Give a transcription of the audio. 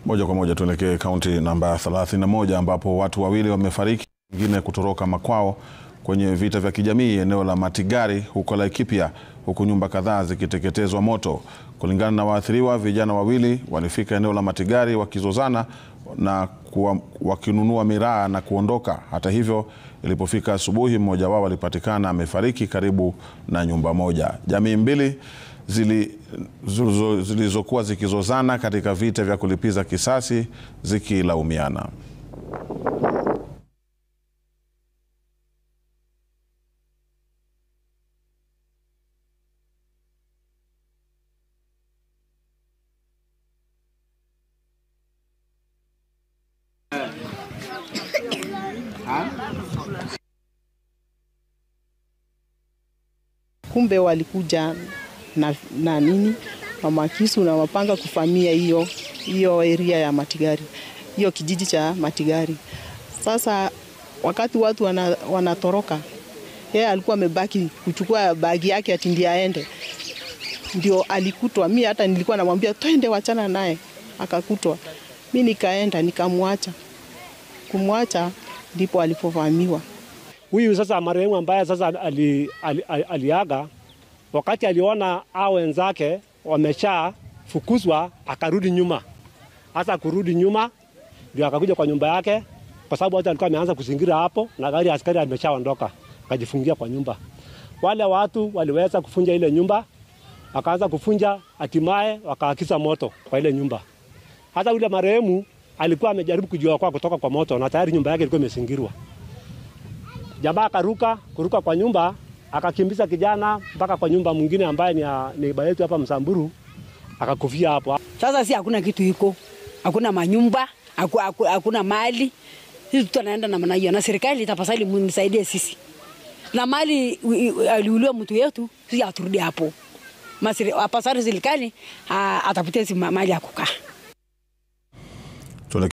Moja kwa moja tuelekee kaunti namba 31 ambapo watu wawili wamefariki, wengine kutoroka makwao kwenye vita vya kijamii eneo la Matigari huko Laikipia, huku nyumba kadhaa zikiteketezwa moto. Kulingana na waathiriwa, vijana wawili walifika eneo la Matigari wakizozana na wakinunua miraa na kuondoka. Hata hivyo, ilipofika asubuhi, mmoja wao alipatikana amefariki karibu na nyumba moja. Jamii mbili zilizokuwa zikizozana katika vita vya kulipiza kisasi zikilaumiana. Kumbe walikuja na nini na makisu na mapanga kufamia hiyo area ya Matigari, hiyo kijiji cha Matigari. Sasa wakati watu wanatoroka, yeye alikuwa amebaki kuchukua bagi yake ati ndiye aende, ndio alikutwa. Mimi hata nilikuwa namwambia twende, wachana naye, akakutwa. Mimi nikaenda nikamwacha, kumwacha ndipo alipovamiwa. Huyu sasa marehemu ambaye sasa aliaga, wakati aliona hao wenzake wameshafukuzwa, akarudi nyuma. Hasa kurudi nyuma ndio akakuja kwa nyumba yake, kwa sababu watu walikuwa wameanza kuzingira hapo na gari askari ameshaondoka, akajifungia kwa nyumba. Wale watu waliweza kufunja ile nyumba, wakaanza kufunja, hatimaye wakaakisa moto kwa ile nyumba. Hata yule marehemu alikuwa amejaribu kujiokoa kutoka kwa moto na tayari nyumba yake ilikuwa imezingirwa. Jamaa kuruka kwa nyumba, akakimbiza kijana mpaka kwa nyumba mwingine ambaye ni neighbor yetu hapa Msamburu, akakufia hapo. Sasa si hakuna kitu iko, hakuna manyumba, hakuna mali. Sisi tunaenda na maana hiyo, na serikali itapasali mnisaidie sisi. Na mali aliuliwa mtu yetu, sisi aturudi hapo. Apasari serikali atafutie mali ya kukaa.